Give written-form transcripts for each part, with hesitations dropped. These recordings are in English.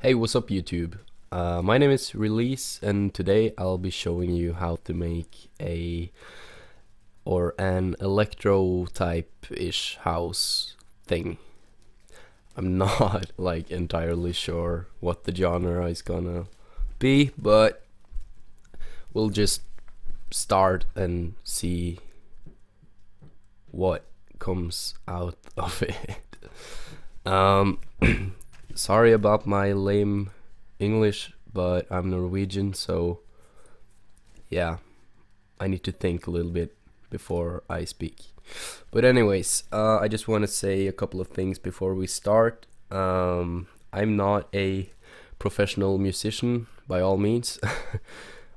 Hey, what's up YouTube? My name is Releeze and today I'll be showing you how to make an electro type-ish house thing. I'm not like entirely sure what the genre is gonna be, but we'll just start and see what comes out of it. Um, Sorry about my lame English, but I'm Norwegian, so yeah, I need to think a little bit before I speak. But anyways, I just want to say a couple of things before we start. I'm not a professional musician by all means.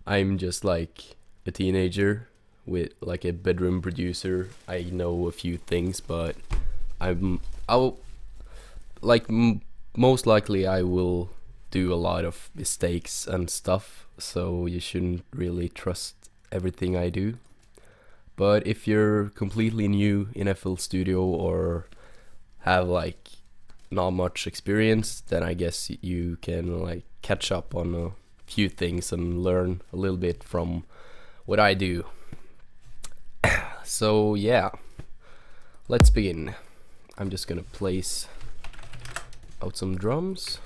I'm just like a teenager with like a bedroom producer. I know a few things, but I'll like most likely I will do a lot of mistakes and stuff, so you shouldn't really trust everything I do. But if you're completely new in FL Studio or have like not much experience, then I guess you can like catch up on a few things and learn a little bit from what I do. So yeah, let's begin. I'm just gonna place out some drums.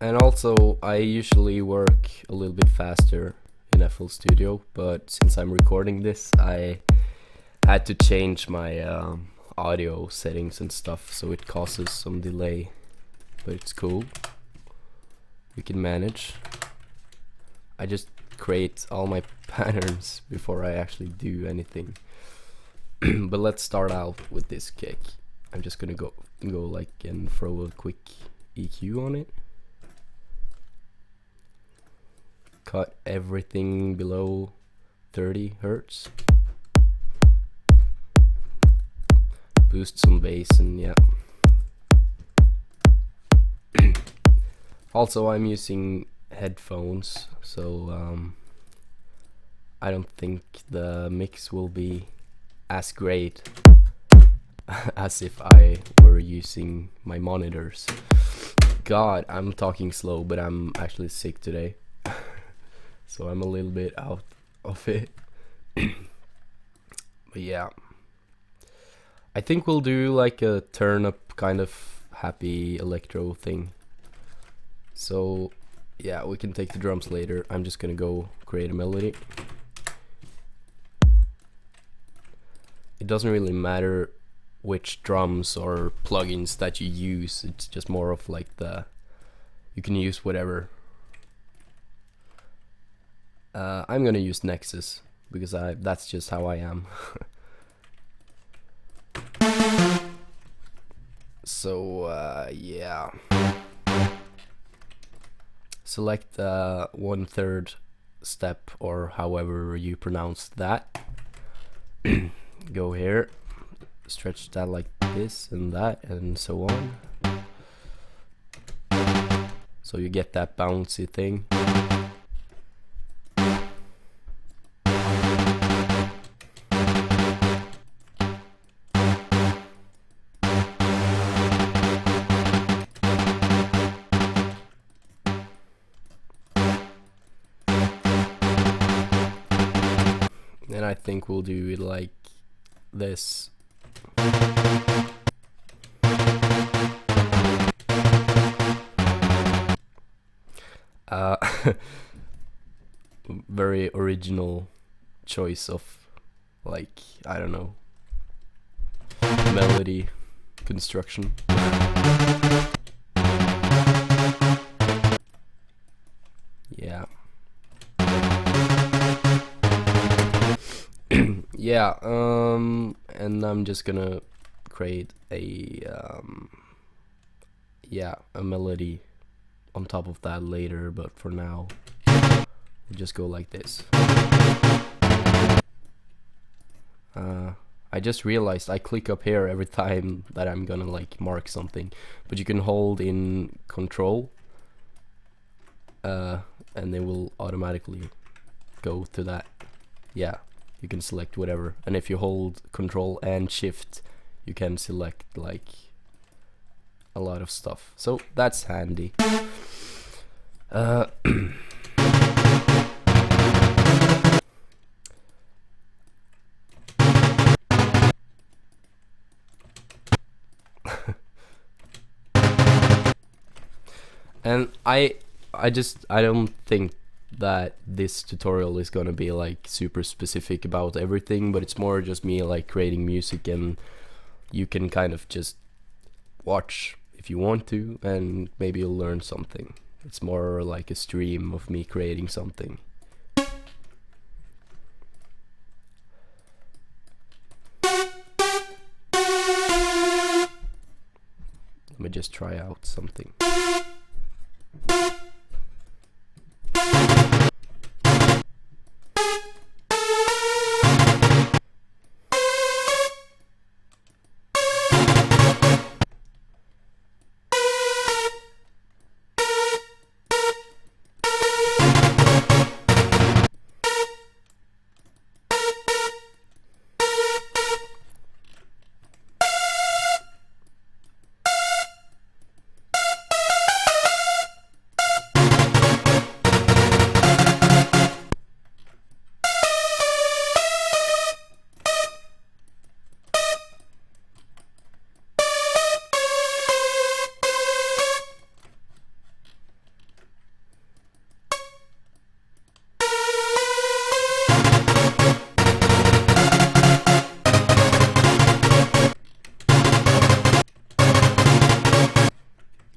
And also, I usually work a little bit faster in FL Studio, but since I'm recording this, I had to change my audio settings and stuff, so it causes some delay, but it's cool. We can manage. I just create all my patterns before I actually do anything. But let's start out with this kick. I'm just gonna go like and throw a quick EQ on it. Cut everything below 30 hertz. Boost some bass and yeah. Also, I'm using headphones, so I don't think the mix will be as great as if I were using my monitors. God, I'm talking slow, but I'm actually sick today. So I'm a little bit out of it. But yeah, I think we'll do like a turn up kind of happy electro thing. So yeah, we can take the drums later. I'm just gonna go create a melody. It doesn't really matter which drums or plugins that you use. It's just more of like you can use whatever. I'm gonna use Nexus because that's just how I am. So yeah, select 1/3 step or however you pronounce that. Go here, stretch that like this and that and so on, so you get that bouncy thing. And I think we'll do it like this. Very original choice of like, I don't know, melody construction. Yeah. Yeah, and I'm just gonna create a melody on top of that later, but for now we'll just go like this. I just realized I click up here every time that I'm gonna like mark something, but you can hold in control and they will automatically go to that. Yeah, you can select whatever, and if you hold control and shift you can select like a lot of stuff, so that's handy. And I don't think that this tutorial is gonna be like super specific about everything, but it's more just me like creating music, and you can kind of just watch if you want to, and maybe you'll learn something. It's more like a stream of me creating something. Let me just try out something.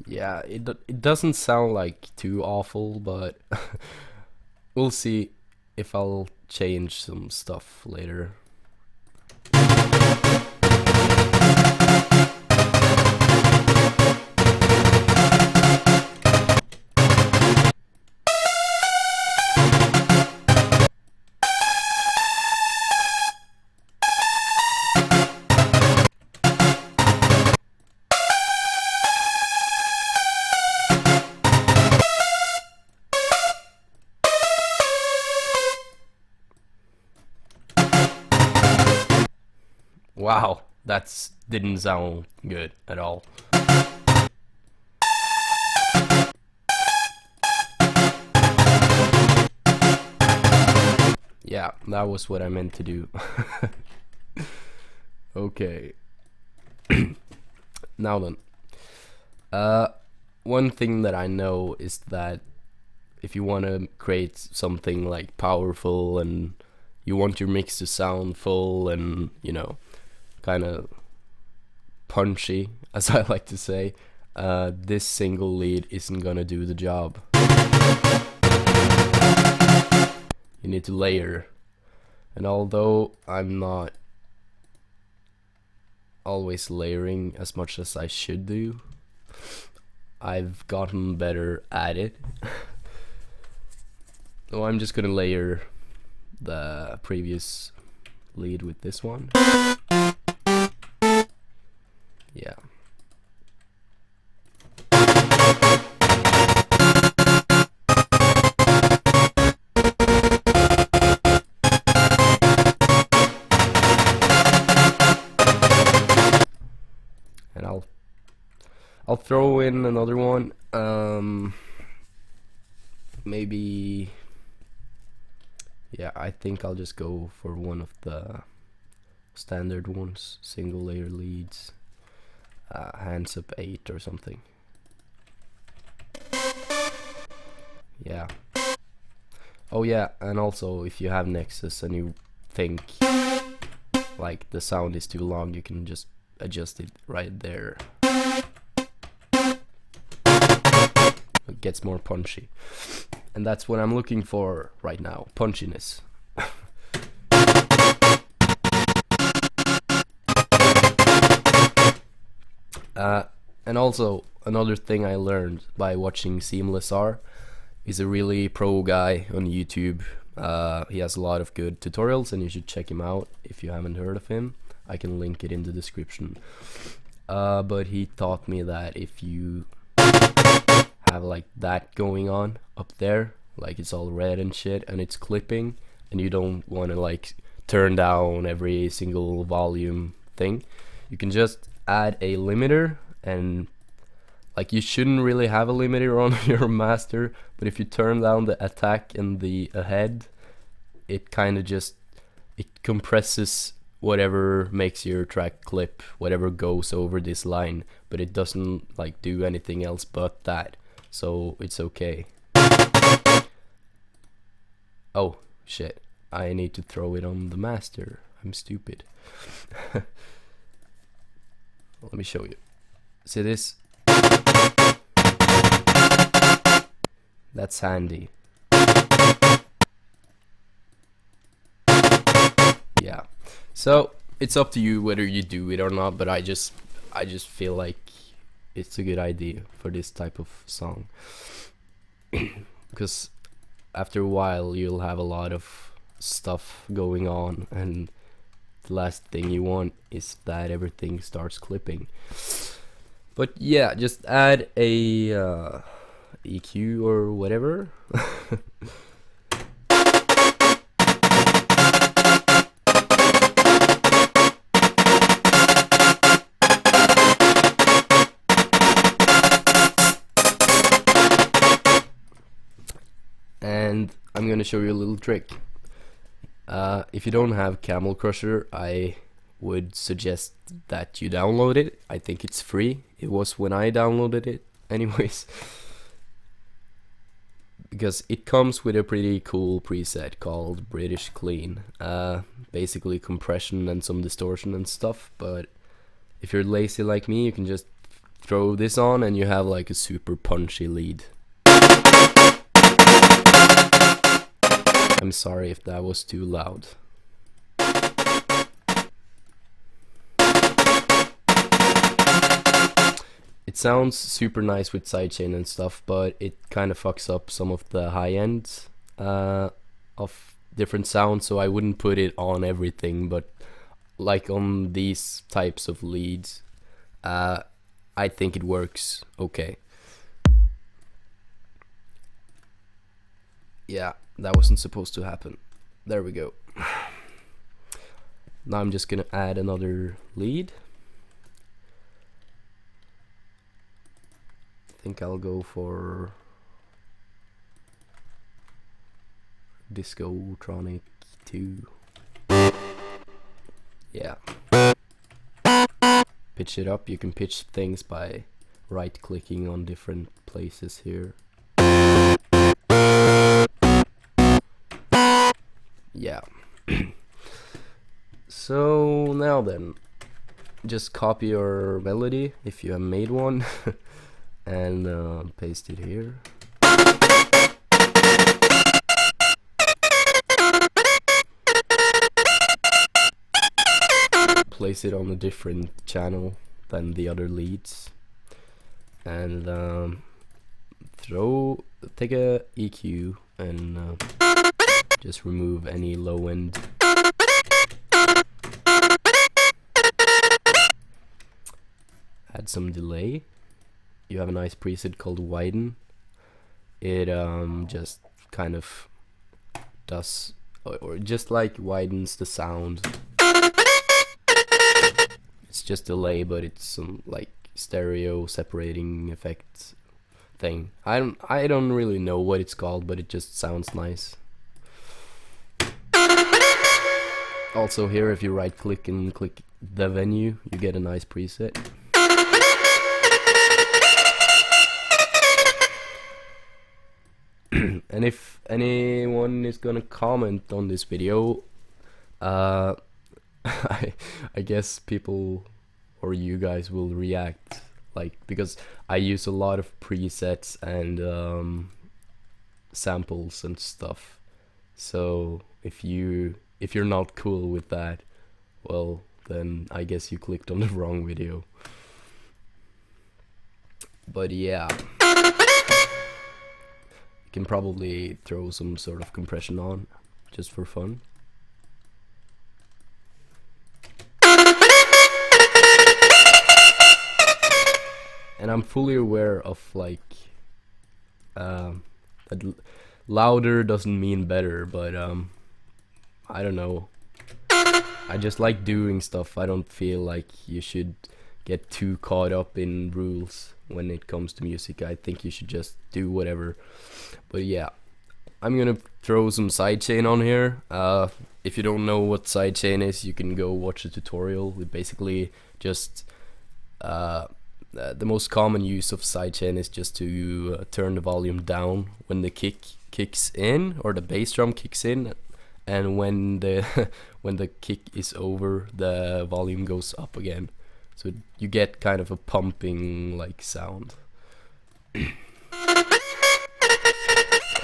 Yeah, it doesn't sound like too awful, but we'll see if I'll change some stuff later. Wow, that didn't sound good at all. Yeah, that was what I meant to do. Okay. Now then. One thing that I know is that if you want to create something like powerful, and you want your mix to sound full and, you know, kind of punchy, as I like to say, this single lead isn't gonna do the job. You need to layer. And although I'm not always layering as much as I should do, I've gotten better at it. So I'm just gonna layer the previous lead with this one. Yeah. And I'll throw in another one. Maybe, yeah, I think I'll just go for one of the standard ones, single layer leads, hands up 8 or something. Yeah. Oh yeah, and also if you have Nexus and you think like the sound is too long, you can just adjust it right there. It gets more punchy, and that's what I'm looking for right now, punchiness. And also another thing I learned by watching Seamless R is a really pro guy on YouTube. He has a lot of good tutorials, and you should check him out if you haven't heard of him. I can link it in the description. But he taught me that if you have like that going on up there, like it's all red and shit, and it's clipping, and you don't want to like turn down every single volume thing, you can just add a limiter and like you shouldn't really have a limiter on your master, but if you turn down the attack and the ahead, it kind of just, it compresses whatever makes your track clip, whatever goes over this line, but it doesn't like do anything else but that, so it's okay. Oh shit, I need to throw it on the master, I'm stupid. Let me show you. See this? That's handy. Yeah. So it's up to you whether you do it or not, but I just feel like it's a good idea for this type of song. Because after a while you'll have a lot of stuff going on, and the last thing you want is that everything starts clipping. But yeah, just add a EQ or whatever. And I'm gonna show you a little trick. If you don't have Camel Crusher, I would suggest that you download it. I think it's free. It was when I downloaded it anyways. Because it comes with a pretty cool preset called British Clean. Basically compression and some distortion and stuff, but if you're lazy like me, you can just throw this on and you have like a super punchy lead. I'm sorry if that was too loud. It sounds super nice with sidechain and stuff, but it kind of fucks up some of the high ends of different sounds, so I wouldn't put it on everything, but like on these types of leads, I think it works okay. Yeah, that wasn't supposed to happen. There we go. Now I'm just gonna add another lead. I think I'll go for Discotronic 2. Yeah. Pitch it up. You can pitch things by right clicking on different places here. Yeah. So now then, just copy your melody if you have made one and paste it here. Place it on a different channel than the other leads, and take a EQ and just remove any low end. Add some delay. You have a nice preset called widen. It just kind of does, or just like widens the sound. It's just delay, but it's some like stereo separating effect thing. I don't really know what it's called, but it just sounds nice. Also here, if you right click and click the venue, you get a nice preset. And if anyone is gonna comment on this video, I guess people or you guys will react, like, because I use a lot of presets and samples and stuff. So if you're not cool with that, well, then I guess you clicked on the wrong video. But yeah, you can probably throw some sort of compression on just for fun. And I'm fully aware of like that louder doesn't mean better, but I don't know. I just like doing stuff. I don't feel like you should get too caught up in rules when it comes to music. I think you should just do whatever. But yeah, I'm gonna throw some sidechain on here. If you don't know what sidechain is, you can go watch a tutorial. It basically just the most common use of sidechain is just to turn the volume down when the kick kicks in, or the bass drum kicks in, and when the when the kick is over, the volume goes up again. So you get kind of a pumping like sound.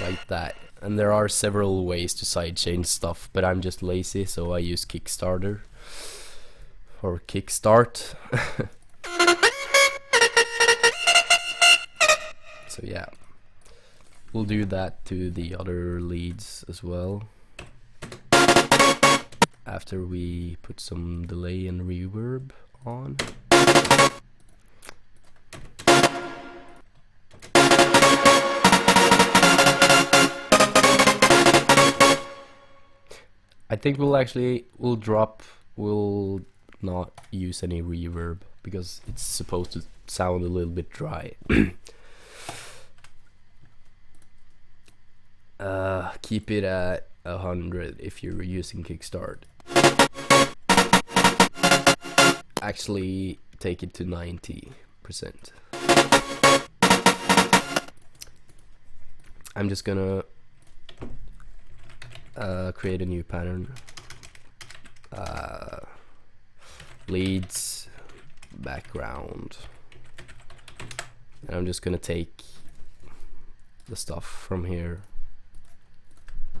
Like that. And there are several ways to sidechain stuff, but I'm just lazy, so I use Kickstarter or Kickstart. So yeah, we'll do that to the other leads as well after we put some delay and reverb on. I think we'll not use any reverb because it's supposed to sound a little bit dry. Keep it at 100 if you're using Kickstart. Actually, take it to 90%. I'm just gonna create a new pattern. Leads, background, and I'm just gonna take the stuff from here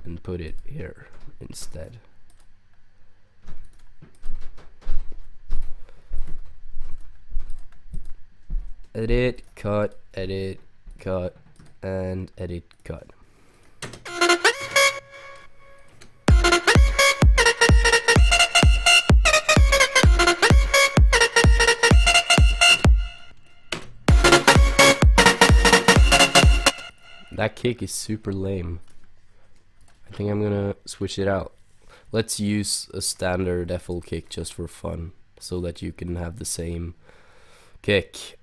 and put it here instead. Edit, cut, and edit, cut. That kick is super lame. I think I'm gonna switch it out. Let's use a standard FL kick just for fun, so that you can have the same kick.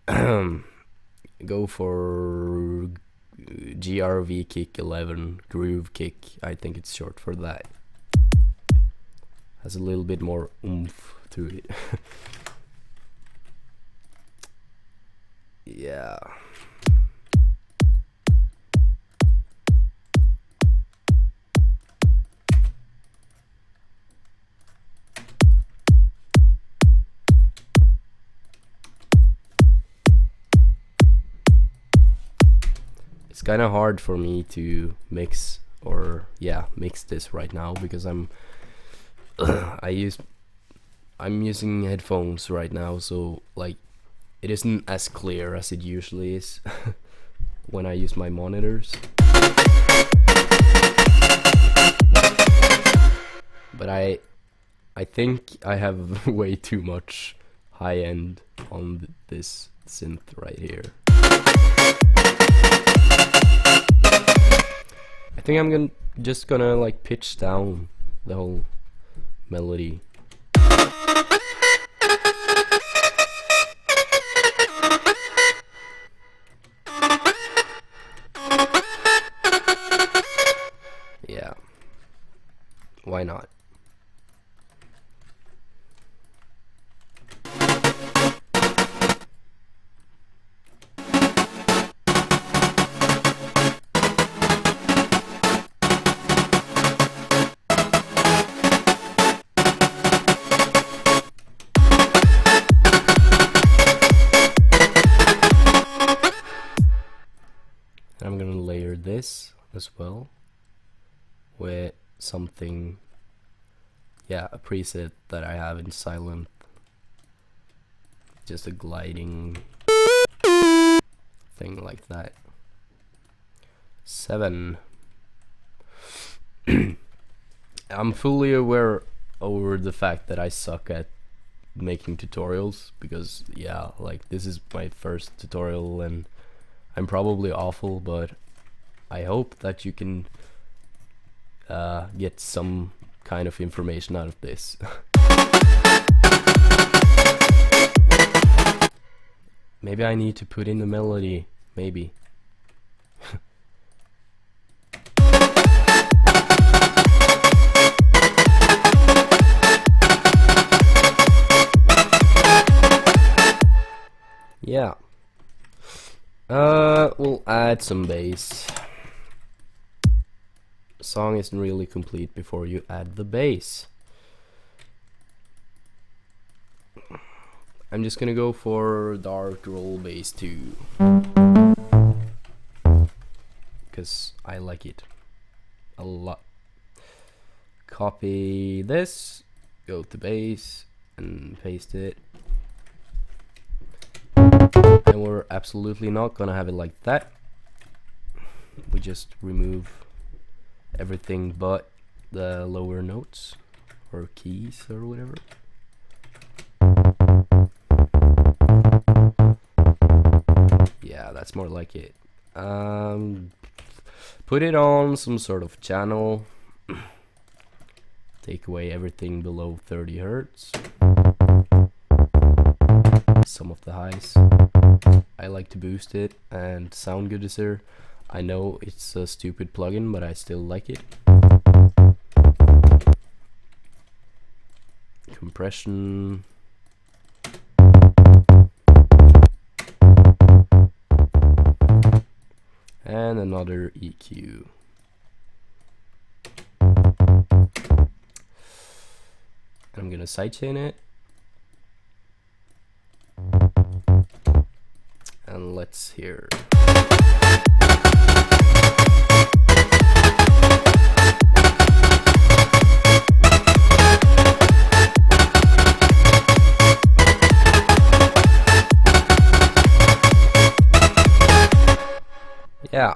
Go for GRV kick 11, groove kick. I think it's short for that. Has a little bit more oomph to it. Yeah. It's kind of hard for me to mix this right now because I'm using headphones right now, so like it isn't as clear as it usually is when I use my monitors. But I think I have way too much high end on this synth right here. I think I'm just gonna like pitch down the whole melody. Yeah, why not? I'm gonna layer this as well with something, a preset that I have in silent, just a gliding thing like that. 7. I'm fully aware over the fact that I suck at making tutorials because like this is my first tutorial and I'm probably awful, but I hope that you can get some kind of information out of this. Maybe I need to put in the melody. Maybe. Yeah. We'll add some bass. The song isn't really complete before you add the bass. I'm just gonna go for dark roll bass too, because I like it a lot. Copy this, go to bass and paste it. And we're absolutely not gonna have it like that. We just remove everything but the lower notes or keys or whatever. Yeah, that's more like it. Put it on some sort of channel. Take away everything below 30 Hertz. Some of the highs. I like to boost it and sound goodiser. I know it's a stupid plugin, but I still like it. Compression. And another EQ. I'm gonna sidechain it. And let's hear. Yeah,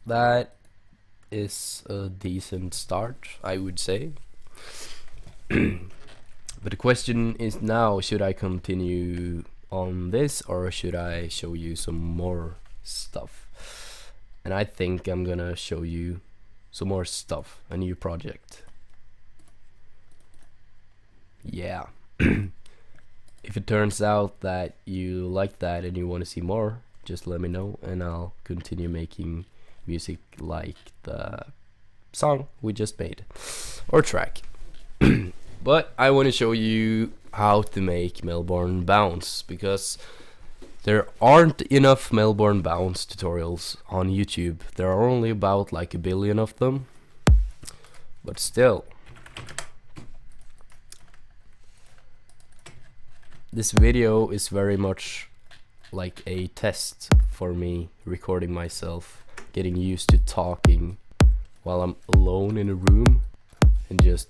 that is a decent start, I would say. But the question is now, should I continue on this or should I show you some more stuff? And I think I'm gonna show you some more stuff, a new project. Yeah. If it turns out that you like that and you want to see more, just let me know and I'll continue making music like the song we just made, or track. But I want to show you how to make Melbourne bounce, because there aren't enough Melbourne bounce tutorials on YouTube. There are only about like 1 billion of them, but still. This video is very much like a test for me, recording myself, getting used to talking while I'm alone in a room and just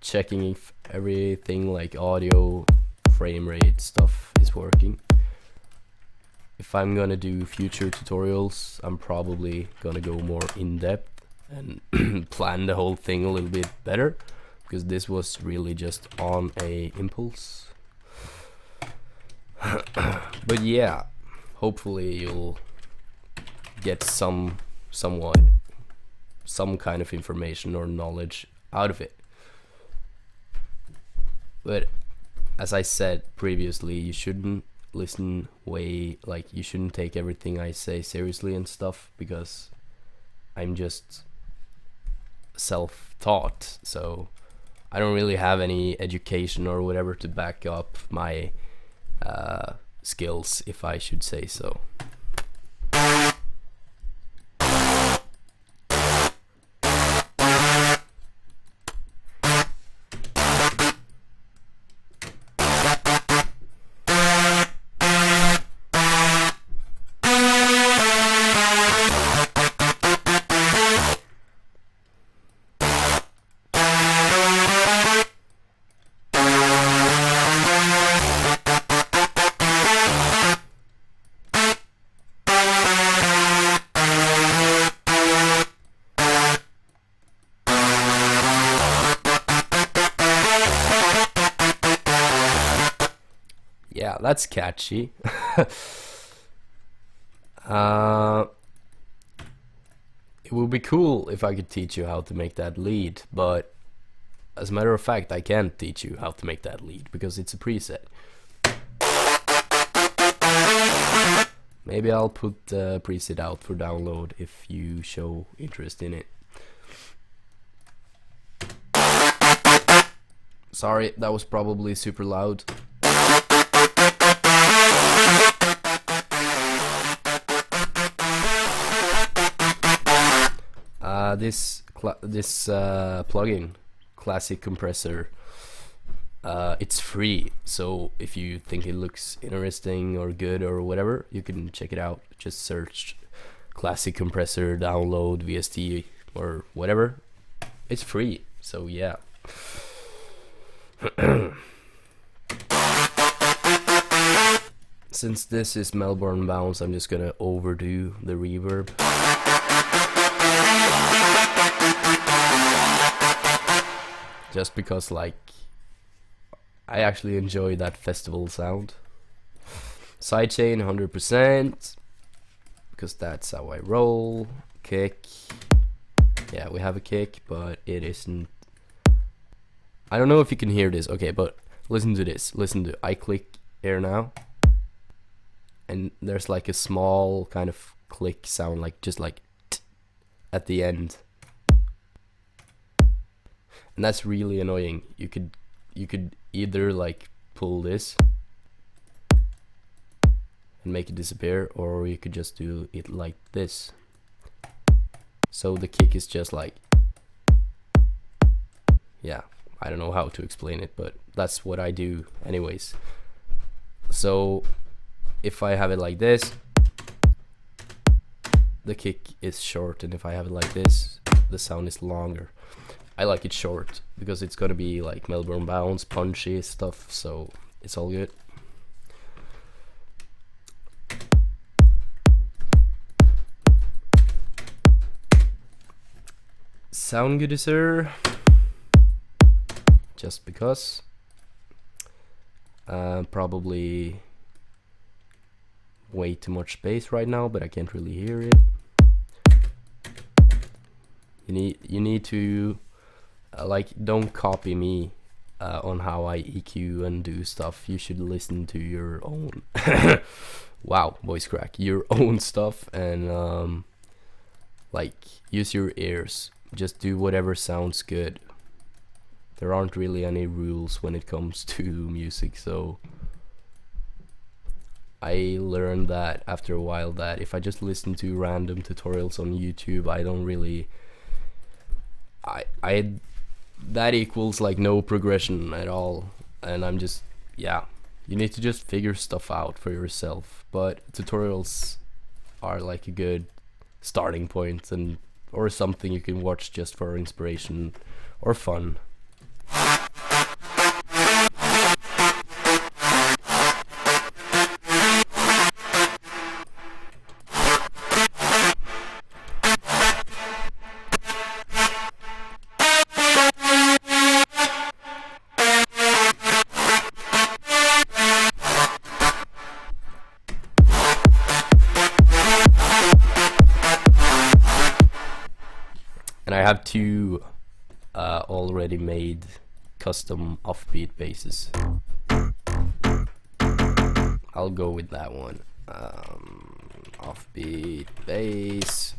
checking if everything like audio, frame rate stuff is working. If I'm gonna do future tutorials, I'm probably gonna go more in depth and plan the whole thing a little bit better, because this was really just on a impulse. But yeah, hopefully you'll get some kind of information or knowledge out of it. But as I said previously, you shouldn't listen you shouldn't take everything I say seriously and stuff, because I'm just self-taught, so I don't really have any education or whatever to back up my skills, if I should say so. Yeah, that's catchy. It would be cool if I could teach you how to make that lead, but as a matter of fact, I can't teach you how to make that lead because it's a preset. Maybe I'll put the preset out for download if you show interest in it. Sorry, that was probably super loud. This plugin, Classic Compressor, it's free, so if you think it looks interesting or good or whatever, you can check it out. Just search Classic Compressor, download VST or whatever. It's free, so yeah. Since this is Melbourne bounce, I'm just gonna overdo the reverb. Just because, like, I actually enjoy that festival sound. Sidechain 100%, because that's how I roll. Kick. Yeah, we have a kick, but it isn't. I don't know if you can hear this. Okay, but listen to this. Listen to, I click here now, and there's like a small kind of click sound, like just like at the end. And that's really annoying. You could either like pull this and make it disappear, or you could just do it like this. So the kick is just like, yeah, I don't know how to explain it, but that's what I do anyways. So if I have it like this, the kick is short, and if I have it like this, the sound is longer. I like it short because it's gonna be like Melbourne bounce, punchy stuff, so it's all good. Sound good, sir. Just because. Probably way too much bass right now, but I can't really hear it. You need to like, don't copy me on how I EQ and do stuff. You should listen to your own wow, voice crack, your own stuff, and like, use your ears. Just do whatever sounds good. There aren't really any rules when it comes to music, so I learned that after a while, that if I just listen to random tutorials on YouTube, I don't really that equals like no progression at all, and I'm just, yeah, you need to just figure stuff out for yourself. But tutorials are like a good starting point, and or something you can watch just for inspiration or fun. And I have two already made custom Offbeat basses. I'll go with that one. Offbeat bass.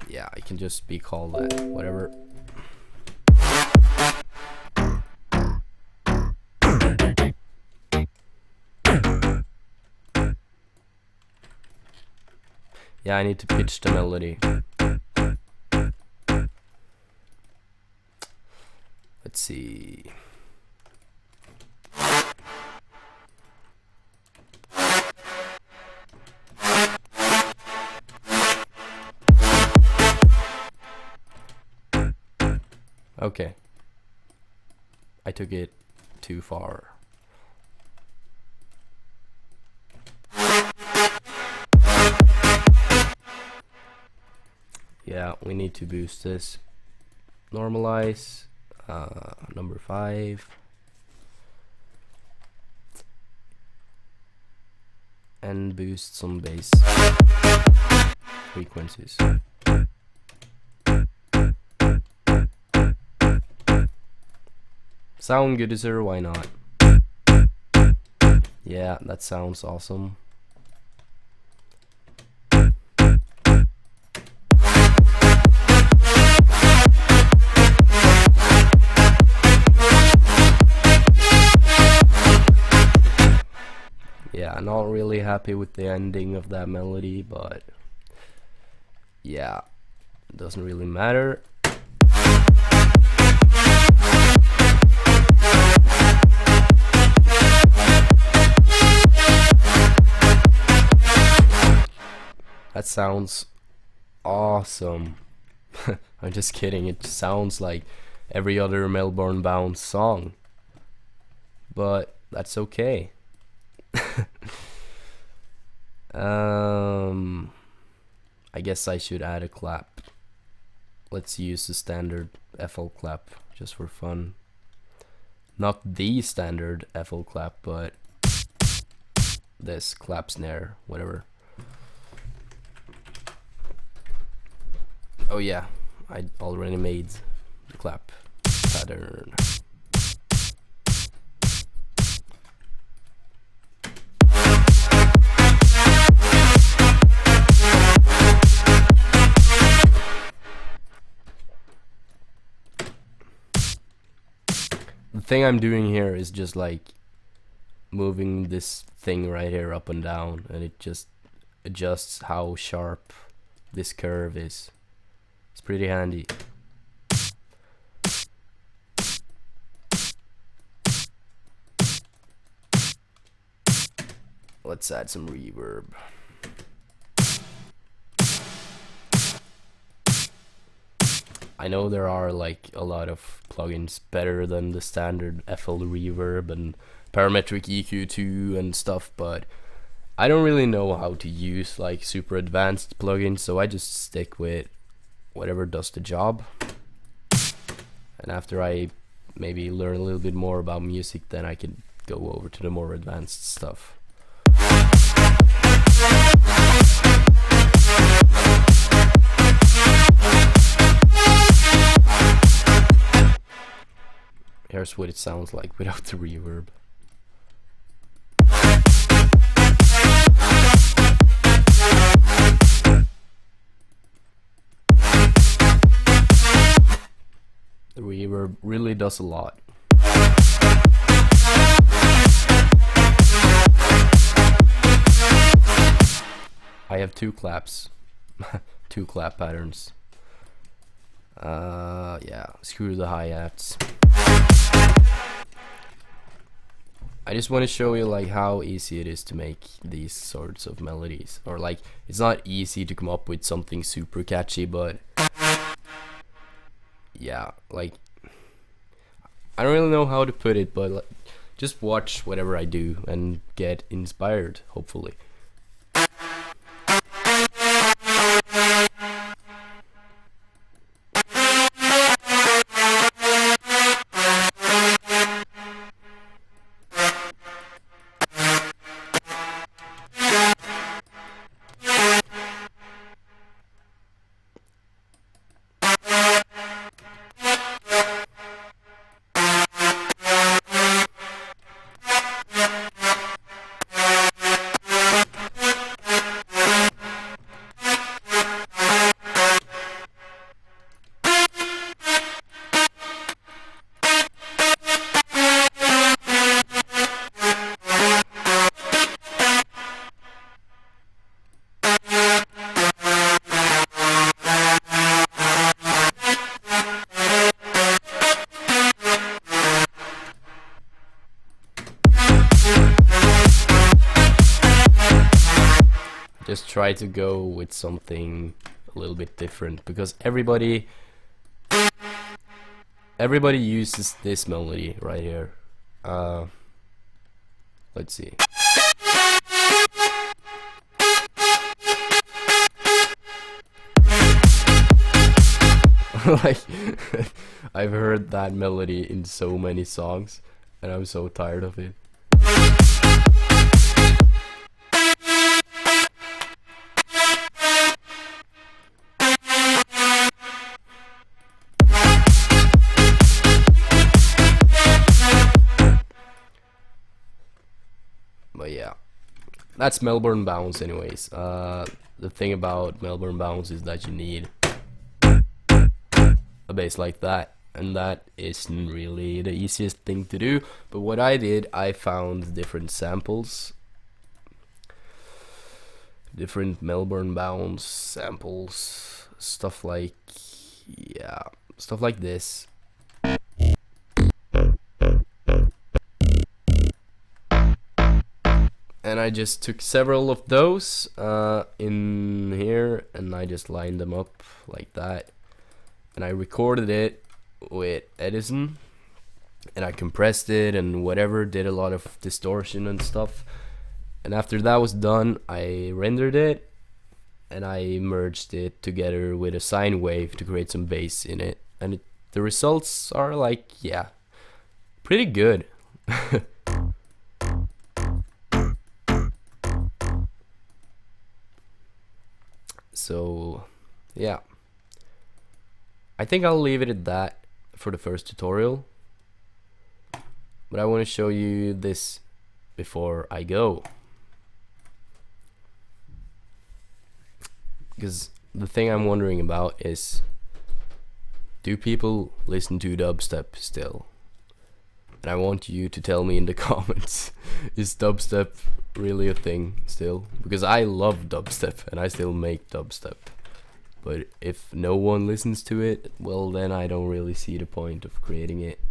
Yeah, it can just be called that, whatever. Yeah, I need to pitch the melody. Let's see. Okay. I took it too far. Yeah, we need to boost this. Normalize, number 5. And boost some bass frequencies. Sound good, sir, why not? Yeah, that sounds awesome. Yeah, not really happy with the ending of that melody, but yeah, it doesn't really matter. That sounds awesome. I'm just kidding, it sounds like every other Melbourne bound song, but that's okay. I guess I should add a clap. Let's use the standard FL clap just for fun. Not the standard FL clap, but this clap snare, whatever. Oh yeah, I already made the clap pattern. The thing I'm doing here is just like moving this thing right here up and down, and it just adjusts how sharp this curve is. It's pretty handy. Let's add some reverb. I know there are like a lot of plugins better than the standard FL reverb and parametric EQ2 and stuff, but I don't really know how to use like super advanced plugins, so I just stick with whatever does the job. And after I maybe learn a little bit more about music, then I can go over to the more advanced stuff. Here's what it sounds like without the reverb. The reverb really does a lot. I have two claps, two clap patterns. Yeah, screw the hi-hats. I just want to show you like how easy it is to make these sorts of melodies, or like it's not easy to come up with something super catchy, but yeah, like I don't really know how to put it, but like, just watch whatever I do and get inspired, hopefully. Just try to go with something a little bit different, because everybody uses this melody right here. Let's see. Like I've heard that melody in so many songs and I'm so tired of it. But yeah, that's Melbourne bounce anyways. The thing about Melbourne bounce is that you need a bass like that, and that isn't really the easiest thing to do. But what I did, I found different samples, different Melbourne bounce samples, stuff like, yeah, stuff like this. And I just took several of those in here, and I just lined them up like that, and I recorded it with Edison, and I compressed it and whatever, did a lot of distortion and stuff. And after that was done, I rendered it and I merged it together with a sine wave to create some bass in it, and the results are like, yeah, pretty good. So yeah, I think I'll leave it at that for the first tutorial, but I want to show you this before I go, because the thing I'm wondering about is, do people listen to dubstep still? And I want you to tell me in the comments, is dubstep really a thing still? Because I love dubstep and I still make dubstep. But if no one listens to it, well then I don't really see the point of creating it.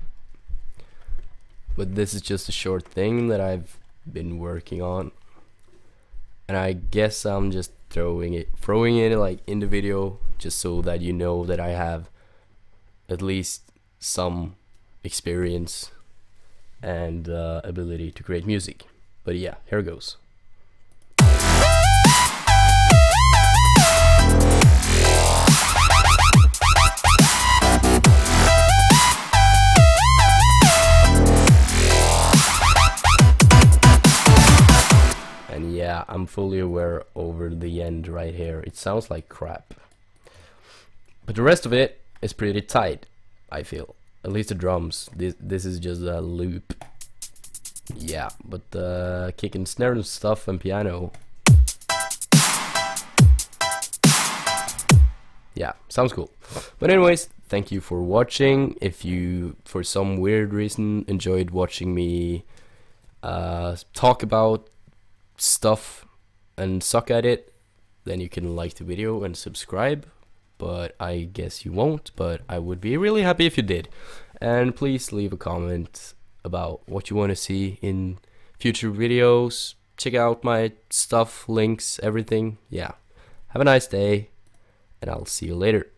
But this is just a short thing that I've been working on, and I guess I'm just throwing it like in the video, just so that you know that I have at least some experience and ability to create music. But yeah, here goes. And yeah, I'm fully aware over the end right here, it sounds like crap, but the rest of it is pretty tight, I feel. At least the drums. This is just a loop. Yeah, but the kick and snare and stuff and piano, yeah, sounds cool. But anyways, thank you for watching. If you, for some weird reason, enjoyed watching me talk about stuff and suck at it, then you can like the video and subscribe. But I guess you won't, but I would be really happy if you did. And please leave a comment about what you want to see in future videos. Check out my stuff, links, everything. Yeah. Have a nice day, and I'll see you later.